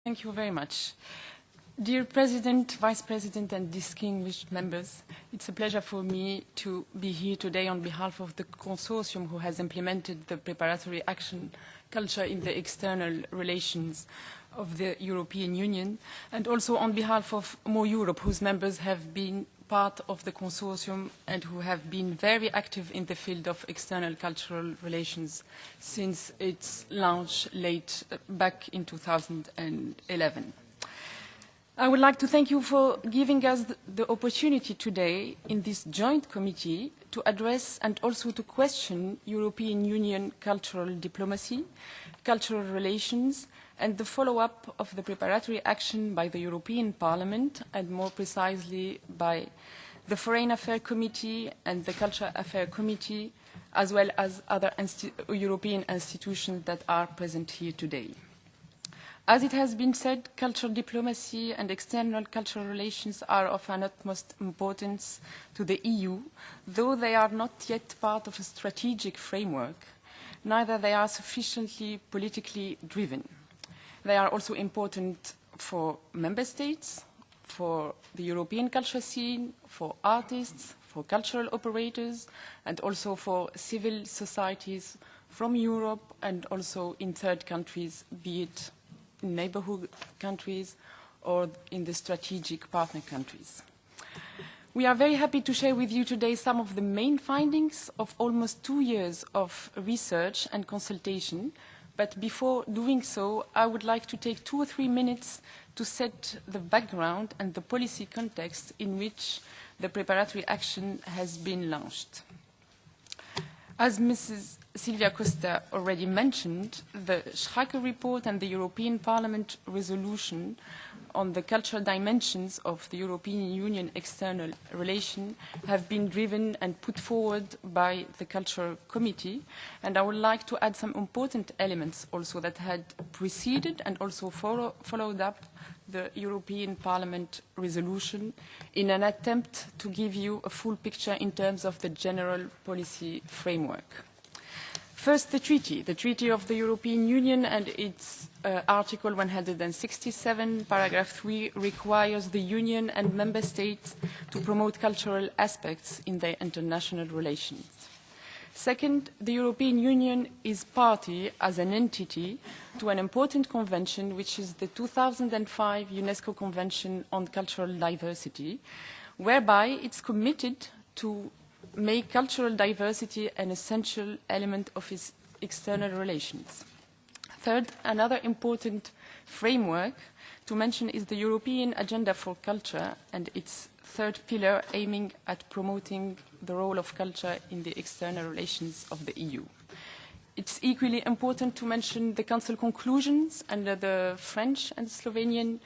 Thank you very much. Dear President, Vice President, and distinguished members, it's a pleasure for me to be here today on behalf of the consortium who has implemented the preparatory action culture in the external relations of the European Union, and also on behalf of More Europe, whose members have been part of the consortium and who have been very active in the field of external cultural relations since its launch back in 2011. I would like to thank you for giving us the opportunity today in this joint committee to address and also to question European Union cultural diplomacy, cultural relations, and the follow-up of the preparatory action by the European Parliament, and more precisely by the Foreign Affairs Committee and the Cultural Affairs Committee, as well as other European institutions that are present here today. As it has been said, cultural diplomacy and external cultural relations are of an utmost importance to the EU, though they are not yet part of a strategic framework, neither they are sufficiently politically driven. They are also important for member states, for the European culture scene, for artists, for cultural operators, and also for civil societies from Europe and also in third countries, be it in neighborhood countries or in the strategic partner countries. We are very happy to share with you today some of the main findings of almost 2 years of research and consultation. But before doing so, I would like to take 2 or 3 minutes to set the background and the policy context in which the preparatory action has been launched. As Mrs. Silvia Costa already mentioned, the Schracker report and the European Parliament resolution on the cultural dimensions of the European Union external relation have been driven and put forward by the Cultural Committee, and I would like to add some important elements also that had preceded and also followed up the European Parliament resolution in an attempt to give you a full picture in terms of the general policy framework. First, the Treaty of the European Union and its Article 167, paragraph 3, requires the Union and Member States to promote cultural aspects in their international relations. Second, the European Union is party as an entity to an important convention, which is the 2005 UNESCO Convention on Cultural Diversity, whereby it's committed to make cultural diversity an essential element of its external relations. Third, another important framework to mention is the European Agenda for Culture and its third pillar aiming at promoting the role of culture in the external relations of the EU. It's equally important to mention the Council conclusions under the French and Slovenian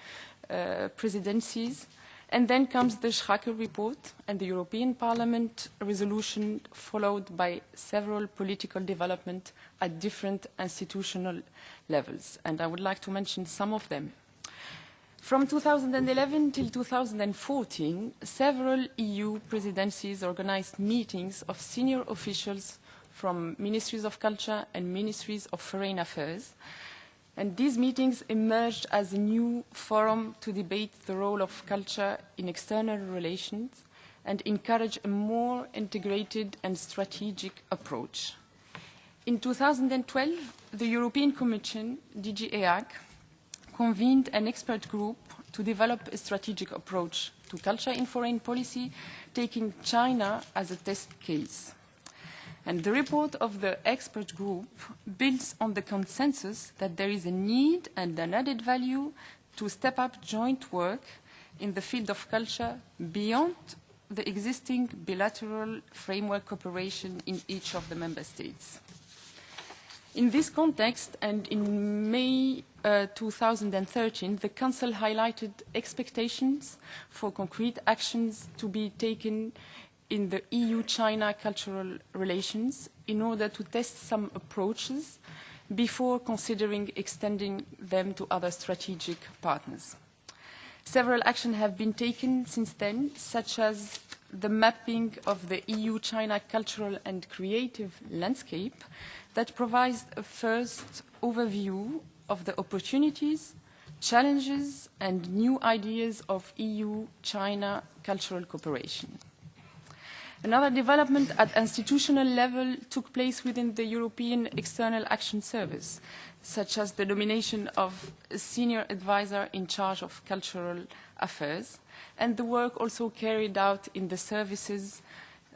presidencies. And then comes the Schracker report and the European Parliament resolution, followed by several political developments at different institutional levels. And I would like to mention some of them. From 2011 till 2014, several EU presidencies organized meetings of senior officials from ministries of culture and ministries of foreign affairs. And these meetings emerged as a new forum to debate the role of culture in external relations and encourage a more integrated and strategic approach. In 2012, the European Commission, DG EAC, convened an expert group to develop a strategic approach to culture in foreign policy, taking China as a test case. And the report of the expert group builds on the consensus that there is a need and an added value to step up joint work in the field of culture beyond the existing bilateral framework cooperation in each of the member states. In this context, and in May 2013, the Council highlighted expectations for concrete actions to be taken in the EU-China cultural relations in order to test some approaches before considering extending them to other strategic partners. Several actions have been taken since then, such as the mapping of the EU-China cultural and creative landscape that provides a first overview of the opportunities, challenges and new ideas of EU-China cultural cooperation. Another development at institutional level took place within the European External Action Service, such as the nomination of a senior advisor in charge of cultural affairs, and the work also carried out in the services,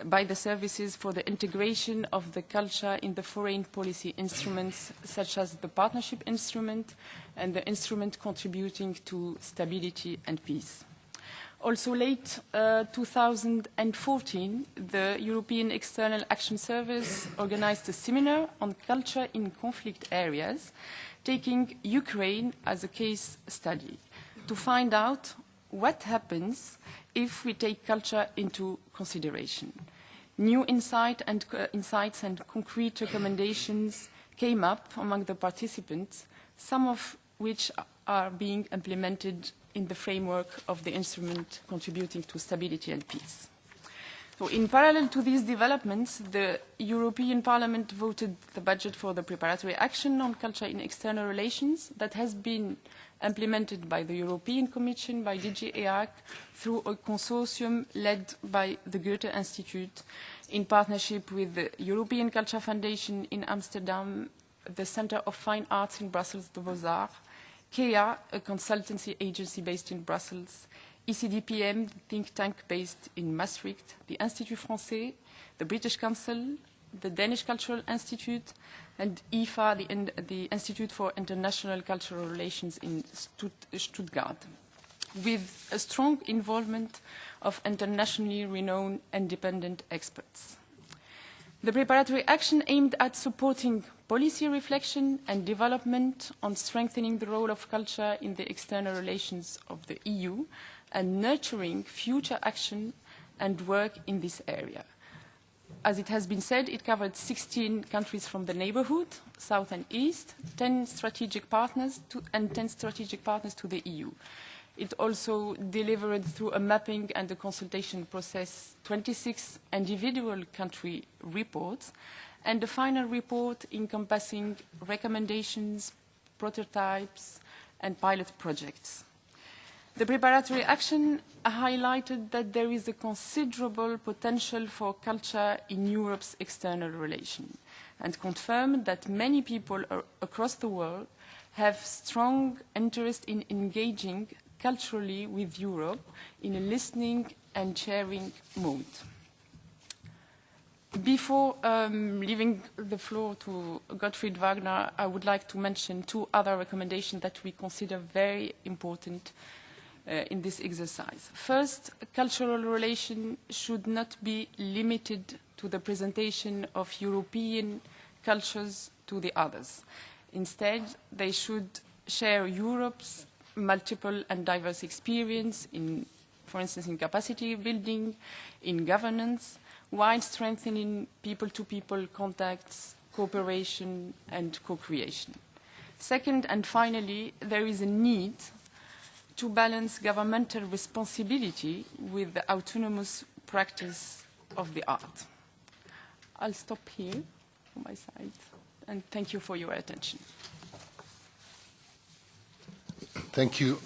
by the services for the integration of the culture in the foreign policy instruments, such as the partnership instrument and the instrument contributing to stability and peace. Also late 2014, the European External Action Service organized a seminar on culture in conflict areas, taking Ukraine as a case study to find out what happens if we take culture into consideration. New insights and concrete recommendations came up among the participants, some of which are being implemented in the framework of the instrument contributing to stability and peace. So in parallel to these developments, the European Parliament voted the budget for the preparatory action on culture in external relations that has been implemented by the European Commission, by DG EAC, through a consortium led by the Goethe Institute in partnership with the European Culture Foundation in Amsterdam, the Center of Fine Arts in Brussels, the Beaux-Arts, KEA, a consultancy agency based in Brussels, ECDPM, the think tank based in Maastricht, the Institut Français, the British Council, the Danish Cultural Institute, and IFA, the Institute for International Cultural Relations in Stuttgart, with a strong involvement of internationally renowned independent experts. The preparatory action aimed at supporting policy reflection and development on strengthening the role of culture in the external relations of the EU and nurturing future action and work in this area. As it has been said, it covered 16 countries from the neighborhood, south and east, 10 strategic partners to the EU. It also delivered through a mapping and a consultation process 26 individual country reports and a final report encompassing recommendations, prototypes, and pilot projects. The preparatory action highlighted that there is a considerable potential for culture in Europe's external relations and confirmed that many people across the world have strong interest in engaging culturally with Europe in a listening and sharing mode. Before leaving the floor to Gottfried Wagner, I would like to mention two other recommendations that we consider very important in this exercise. First, cultural relations should not be limited to the presentation of European cultures to the others. Instead, they should share Europe's multiple and diverse experience in, for instance, in capacity building, in governance, while strengthening people-to-people contacts, cooperation, and co-creation. Second, and finally, there is a need to balance governmental responsibility with the autonomous practice of the art. I'll stop here on my side, and thank you for your attention. Thank you.